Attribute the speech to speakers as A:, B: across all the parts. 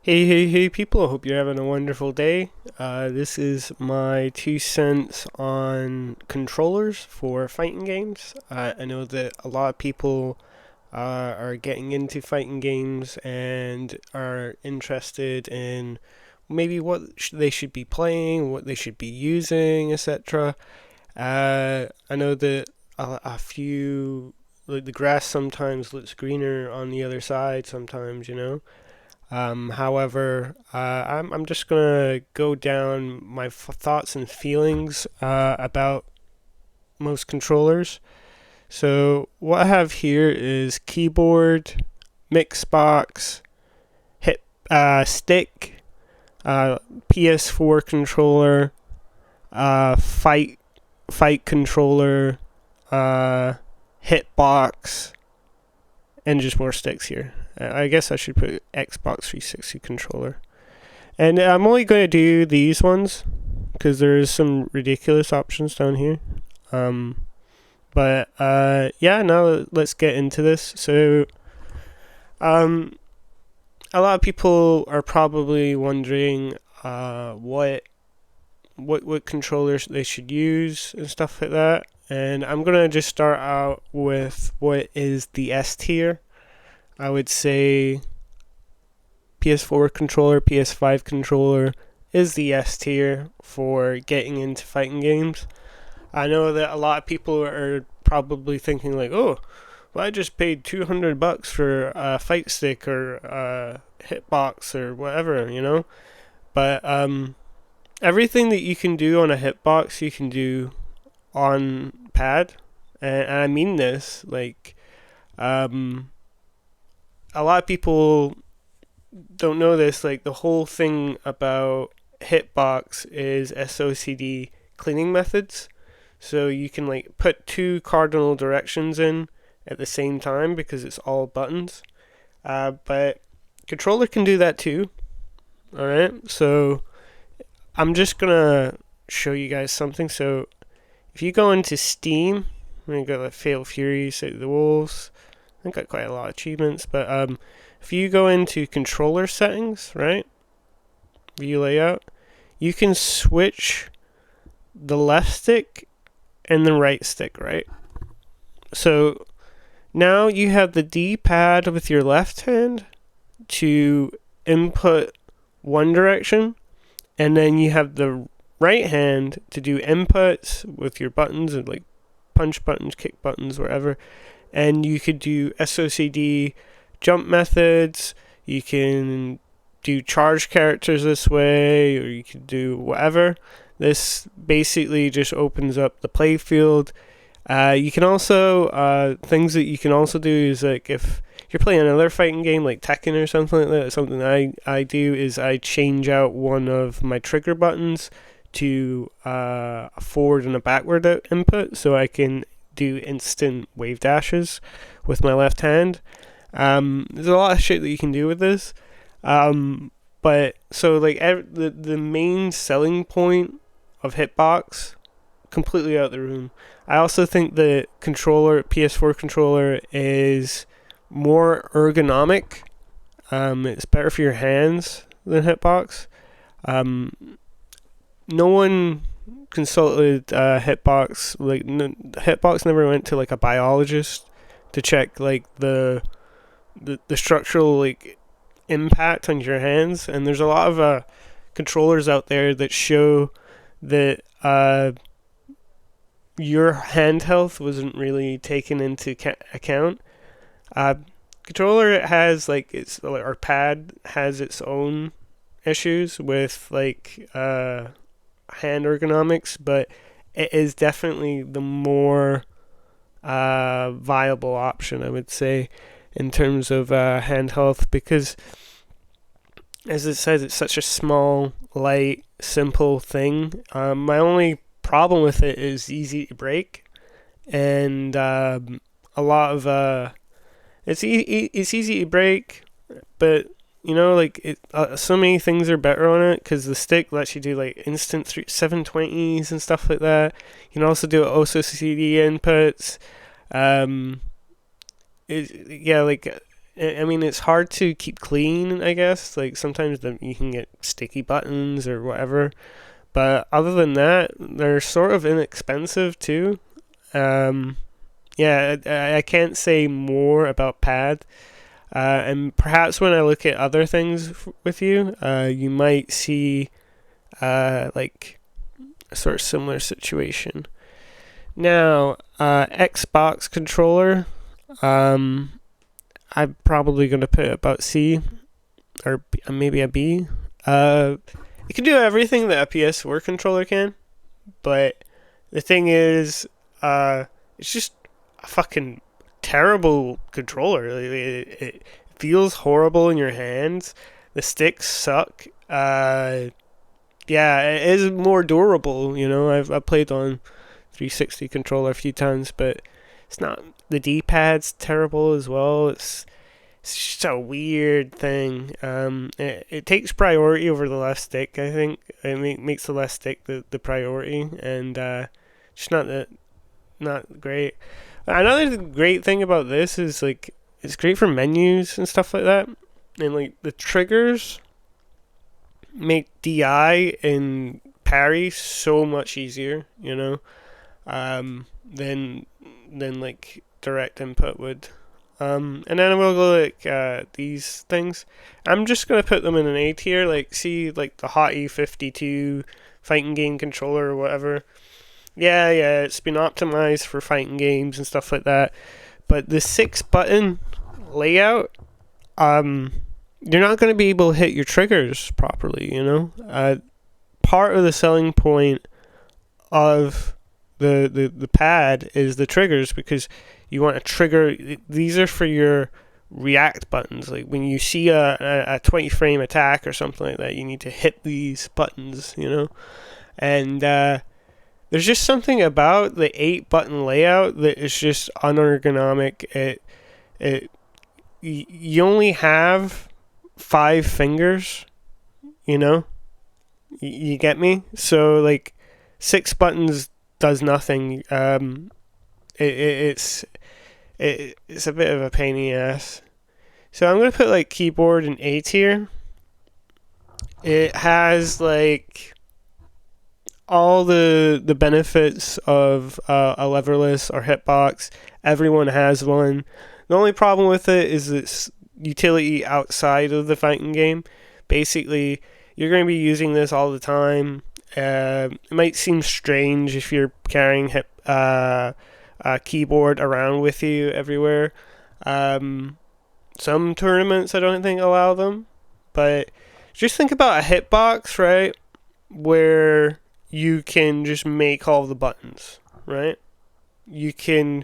A: Hey, people. Hope you're having a wonderful day. This is my 2 cents on controllers for fighting games. I know that a lot of people are getting into fighting games and are interested in maybe what they should be playing, what they should be using, etc. I know that a few, like the grass sometimes looks greener on the other side sometimes. However, I'm just gonna go down my thoughts and feelings about most controllers. So what I have here is keyboard, Mixbox, hit stick, PS4 controller, fight controller, hitbox, and just more sticks here. I guess I should put Xbox 360 controller. And I'm only going to do these ones because there's some ridiculous options down here. Yeah, now let's get into this. So, a lot of people are probably wondering what controllers they should use and stuff like that. And I'm going to just start out with what is the S tier. I would say PS4 controller, PS5 controller is the S tier for getting into fighting games. I know that a lot of people are probably thinking like, oh, well, I just paid $200 for a Fightstick or a hitbox or whatever. But everything that you can do on a hitbox, you can do on pad, and I mean this like. A lot of people don't know this. Like the whole thing about hitbox is SOCD cleaning methods. So you can like put two cardinal directions in at the same time because it's all buttons. But controller can do that too. All right. So I'm just gonna show you guys something. So if you go into Steam, we got like Fatal Fury, City of the Wolves. I got quite a lot of achievements, but if you go into controller settings, right, view layout, you can switch the left stick and the right stick, right? So now you have the D-pad with your left hand to input one direction, and then you have the right hand to do inputs with your buttons and like punch buttons, kick buttons, wherever. And you could do SOCD jump methods. You can do charge characters this way, or you could do whatever. This basically just opens up the playfield. You can also things that you can also do is like if you're playing another fighting game like Tekken or something like that. Something I do is I change out one of my trigger buttons to a forward and a backward input, so I can do instant wave dashes with my left hand. There's a lot of shit that you can do with this. But so like the main selling point of Hitbox, completely out of the room. I also think the controller, PS4 controller, is more ergonomic. It's better for your hands than Hitbox. No one consulted Hitbox. Like Hitbox never went to like a biologist to check like the structural like impact on your hands. And there's a lot of controllers out there that show that your hand health wasn't really taken into account. Controller has like its or pad has its own issues with like hand ergonomics, but it is definitely the more viable option, I would say, in terms of hand health, because as it says, it's such a small, light, simple thing. My only problem with it is easy to break, and a lot of it's easy to break, but like so many things are better on it because the stick lets you do like instant 720s and stuff like that. You can also do OCD inputs. Like I mean, it's hard to keep clean, I guess. Like, sometimes you can get sticky buttons or whatever. But other than that, they're sort of inexpensive too. Yeah, I can't say more about pad. And perhaps when I look at other things with you, you might see like a sort of similar situation. Now, Xbox controller, I'm probably going to put about C or maybe a B. It can do everything that a PS4 controller can, but the thing is, it's just a fucking terrible controller. It feels horrible in your hands. The sticks suck. Yeah, it is more durable. I've played on 360 controller a few times, but it's not. The D-pad's terrible as well. It's just a weird thing. It takes priority over the left stick. I think it makes the left stick the priority, and just not great. Another great thing about this is like it's great for menus and stuff like that, and like the triggers make DI and parry so much easier, than like direct input would. And then we'll go like these things. I'm just gonna put them in an A tier. Like see like the Hot E52 fighting game controller or whatever. Yeah, it's been optimized for fighting games and stuff like that. But the 6-button layout, you're not going to be able to hit your triggers properly, part of the selling point of the pad is the triggers, because you want to trigger. These are for your react buttons. Like when you see a 20 frame attack or something like that, you need to hit these buttons, and there's just something about the 8-button layout that is just unergonomic. You only have 5 fingers, you get me? So like 6 buttons does nothing. It's a bit of a pain in the ass. So I'm gonna put like keyboard in A tier. It has like all the benefits of a Leverless or hitbox. Everyone has one. The only problem with it is its utility outside of the fighting game. Basically, you're going to be using this all the time. It might seem strange if you're carrying a keyboard around with you everywhere. Some tournaments I don't think allow them, but just think about a hitbox, right? Where you can just make all the buttons, right? You a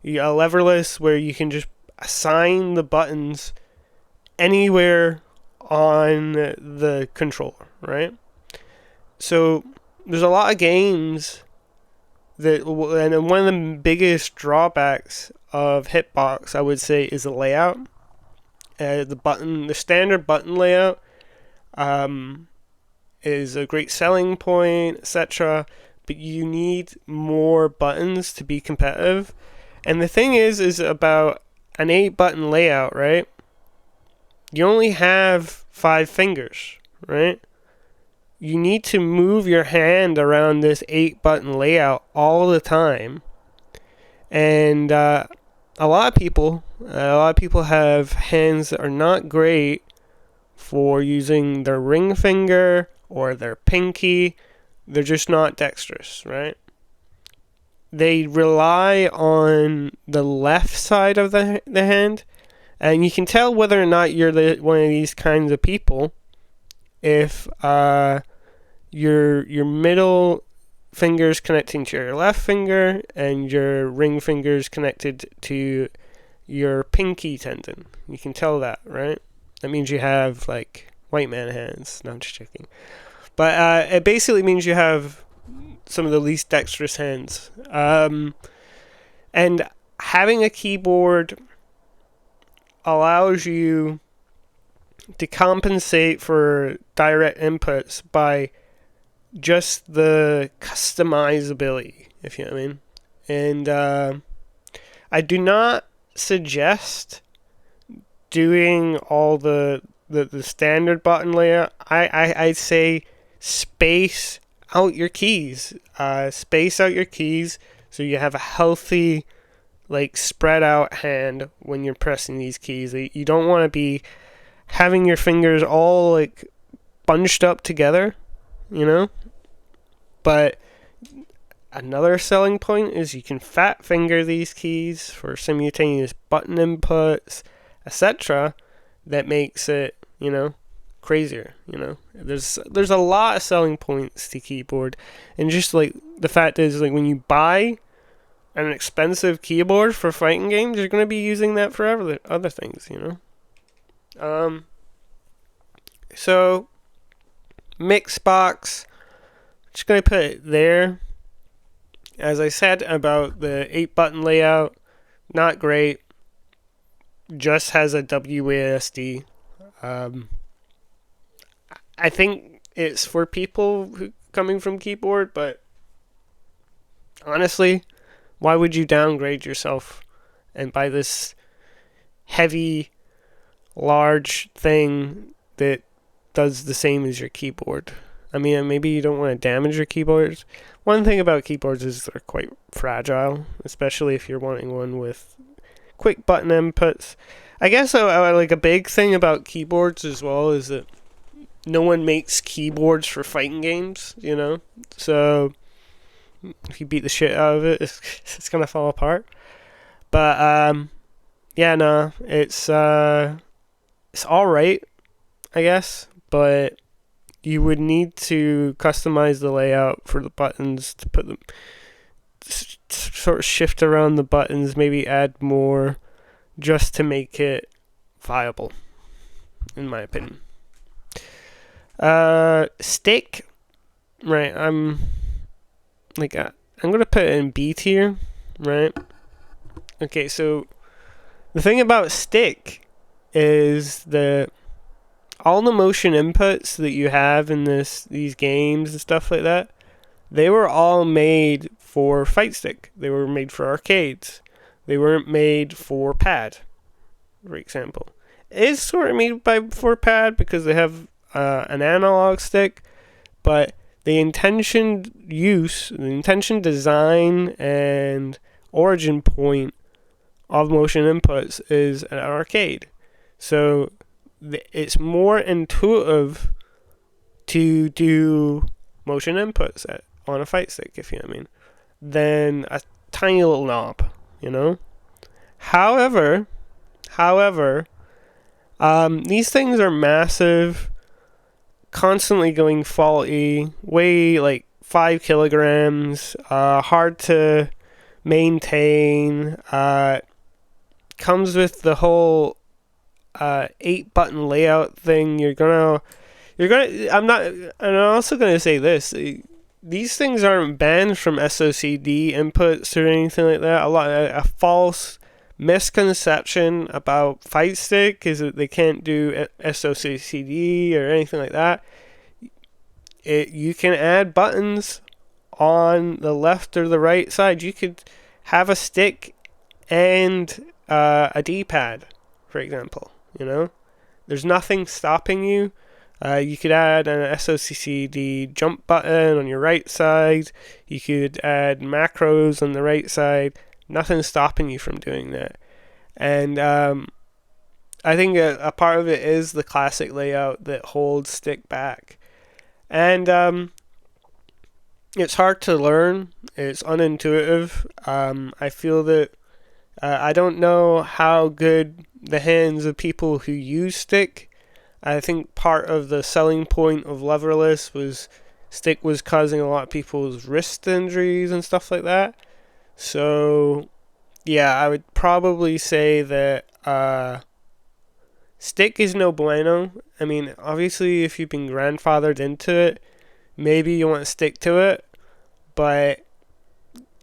A: Leverless where you can just assign the buttons anywhere on the controller, right? So there's a lot of games and one of the biggest drawbacks of hitbox, I would say, is the layout. The standard button layout is a great selling point, etc. But you need more buttons to be competitive. And the thing is about an 8-button layout, right? You only have 5 fingers, right? You need to move your hand around this 8-button layout all the time. And a lot of people have hands that are not great for using their ring finger or their pinky. They're just not dexterous, right? They rely on the left side of the hand, and you can tell whether or not you're one of these kinds of people if your middle finger's connecting to your left finger and your ring finger's connected to your pinky tendon. You can tell that, right? That means you have like white man hands. No, I'm just joking. But it basically means you have some of the least dexterous hands. And having a keyboard allows you to compensate for direct inputs by just the customizability, if you know what I mean. And I do not suggest doing all the standard button layout, I'd say space out your keys. Space out your keys so you have a healthy, like, spread out hand when you're pressing these keys. You don't want to be having your fingers all like bunched up together, you know? But another selling point is you can fat finger these keys for simultaneous button inputs, etc. That makes it, crazier, There's a lot of selling points to keyboard. And just like the fact is, like, when you buy an expensive keyboard for fighting games, you're going to be using that for other things, So Mixbox, just going to put it there. As I said about the 8-button layout, not great. Just has a WASD. I think it's for people who coming from keyboard, but honestly, why would you downgrade yourself and buy this heavy, large thing that does the same as your keyboard? I mean, maybe you don't want to damage your keyboards. One thing about keyboards is they're quite fragile, especially if you're wanting one with quick button inputs. I guess like a big thing about keyboards as well is that no one makes keyboards for fighting games, So if you beat the shit out of it, it's gonna fall apart. But yeah, no, it's all right, I guess, but you would need to customize the layout for the buttons to put them, sort of shift around the buttons, maybe add more, just to make it viable, in my opinion. Stick, right? I'm gonna put it in B tier, right? Okay, so the thing about stick is that all the motion inputs that you have in these games and stuff like that, they were all made for Fightstick. They were made for arcades. They weren't made for pad, for example. It is sort of made for pad because they have an analog stick, but the intention design, and origin point of motion inputs is an arcade. So it's more intuitive to do motion inputs on a fight stick, if you know what I mean, than a tiny little knob, However, these things are massive, constantly going faulty, weigh like 5 kilograms, hard to maintain, comes with the whole 8-button layout thing. I'm also gonna say this: these things aren't banned from SOCD inputs or anything like that. A false misconception about Fightstick is that they can't do SOCD or anything like that. You can add buttons on the left or the right side. You could have a stick and a D-pad, for example. There's nothing stopping you. You could add an SOCD jump button on your right side. You could add macros on the right side. Nothing's stopping you from doing that. And I think a part of it is the classic layout that holds stick back. And it's hard to learn. It's unintuitive. I feel that I don't know how good the hands of people who use stick. I think part of the selling point of Leverless was stick was causing a lot of people's wrist injuries and stuff like that. So, yeah, I would probably say that stick is no bueno. I mean, obviously, if you've been grandfathered into it, maybe you want to stick to it, but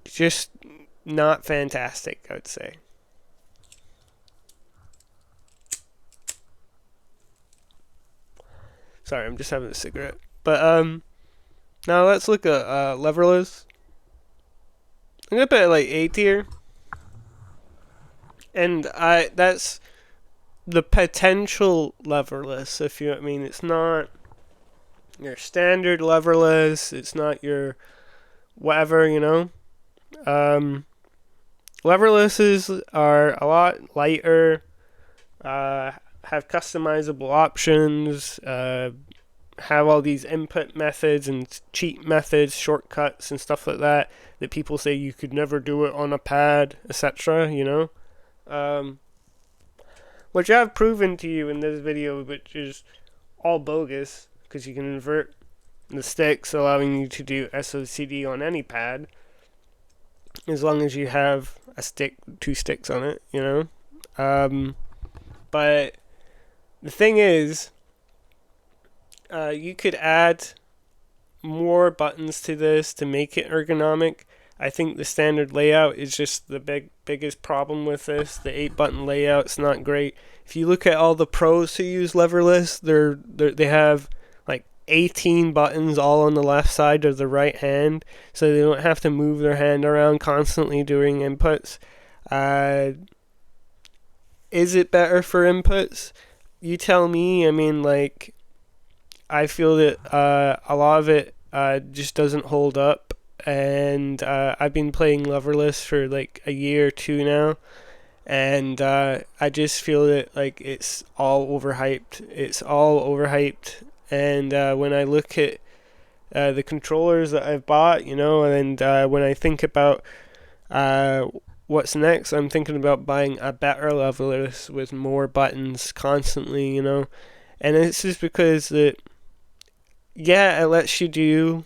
A: just not fantastic, I would say. Sorry, I'm just having a cigarette. But now let's look at Leverless. I'm gonna put it like A tier, and that's the potential leverless, if you know what I mean. It's not your standard leverless. It's not your whatever, you know. Leverlesses are a lot lighter, have customizable options, have all these input methods and cheat methods, shortcuts and stuff like that people say you could never do it on a pad, etc. You know, which I've proven to you in this video, which is all bogus because you can invert the sticks, allowing you to do SOCD on any pad as long as you have a stick, two sticks on it. You know, but the thing is, you could add more buttons to this to make it ergonomic. I think the standard layout is just the biggest problem with this. The 8-button layout's not great. If you look at all the pros who use Leverless, they have like 18 buttons all on the left side of the right hand, so they don't have to move their hand around constantly doing inputs. Is it better for inputs? You tell me. I mean, like, I feel that a lot of it just doesn't hold up, and I've been playing Leverless for like a year or two now, and I just feel that like it's all overhyped. And when I look at the controllers that I've bought, you know, and when I think about what's next, I'm thinking about buying a better Leverless with more buttons constantly, you know, and it's just because that. Yeah, it lets you do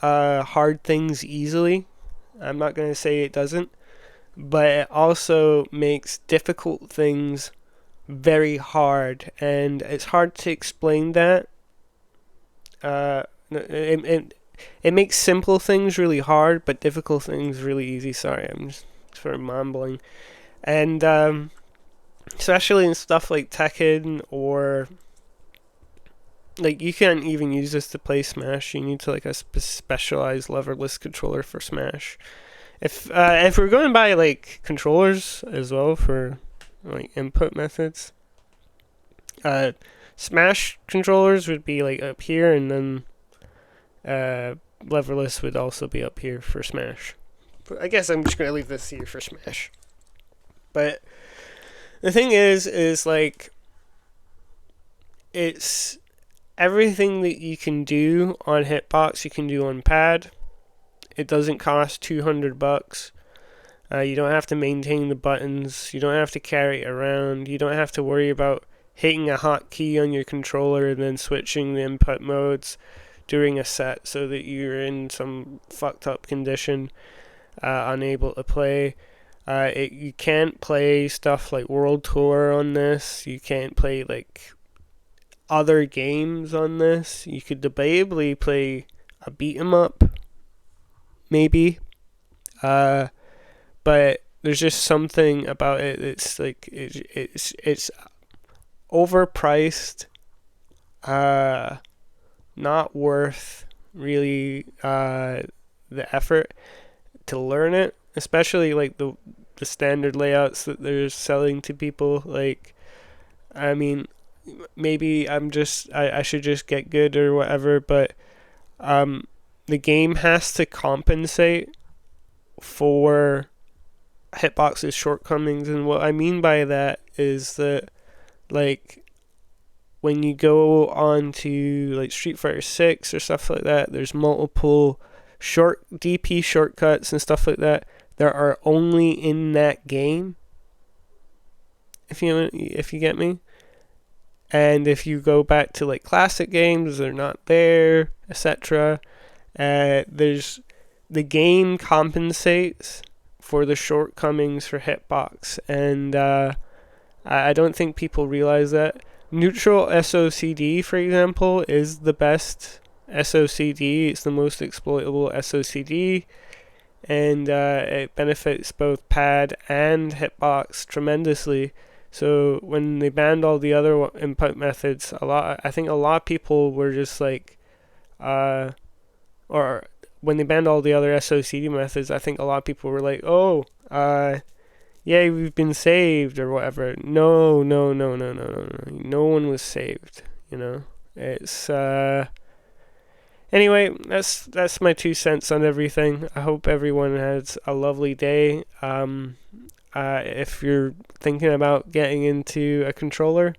A: hard things easily. I'm not going to say it doesn't, but it also makes difficult things very hard, and it's hard to explain that. It makes simple things really hard, but difficult things really easy. Sorry, I'm just sort of mumbling. And especially in stuff like Tekken or... like, you can't even use this to play Smash. You need to like a specialized leverless controller for Smash. If we're going by like controllers as well for like input methods, Smash controllers would be like up here, and then leverless would also be up here for Smash. But I guess I'm just gonna leave this here for Smash. But the thing is like, it's everything that you can do on Hitbox, you can do on pad. It doesn't cost $200. You don't have to maintain the buttons. You don't have to carry it around. You don't have to worry about hitting a hotkey on your controller and then switching the input modes during a set so that you're in some fucked up condition, unable to play. You can't play stuff like World Tour on this. You can't play like other games on this. You could debatably play a beat 'em up, maybe, but there's just something about it that's like it's overpriced, not worth really the effort to learn it, especially like the standard layouts that they're selling to people. Like, I mean, maybe I should just get good or whatever, but the game has to compensate for Hitbox's shortcomings, and what I mean by that is that, like, when you go on to like Street Fighter 6 or stuff like that, there's multiple DP shortcuts and stuff like that that are only in that game, if you get me. And if you go back to like classic games, they're not there, etc. There's the game compensates for the shortcomings for Hitbox, and I don't think people realize that. Neutral SOCD, for example, is the best SOCD. It's the most exploitable SOCD, and it benefits both pad and Hitbox tremendously. So when they banned all the other input methods, I think a lot of people were just like, or when they banned all the other SOCD methods, I think a lot of people were like, oh, yay, we've been saved or whatever. No, no, no, no, no, no, no. No one was saved. You know, it's Anyway, that's my 2 cents on everything. I hope everyone has a lovely day. If you're thinking about getting into a controller,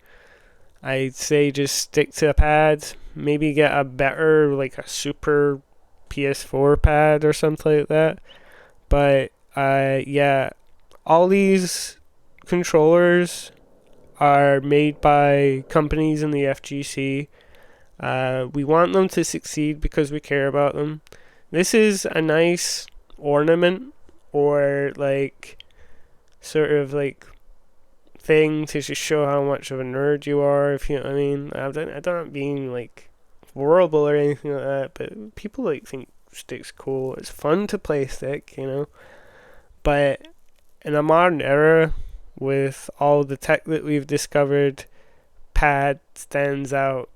A: I'd say just stick to a pad. Maybe get a better, like a super PS4 pad or something like that. But yeah, all these controllers are made by companies in the FGC. We want them to succeed because we care about them. This is a nice ornament or like sort of like thing to just show how much of a nerd you are, if you know what I mean. I don't being like horrible or anything like that, but people like think stick's cool. It's fun to play stick, you know. But in a modern era, with all the tech that we've discovered, pad stands out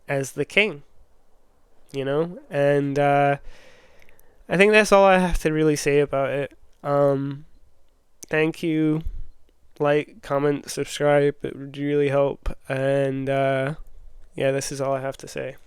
A: as the king, you know. And I think that's all I have to really say about it. Thank you. Like, comment, subscribe. It would really help. And yeah, this is all I have to say.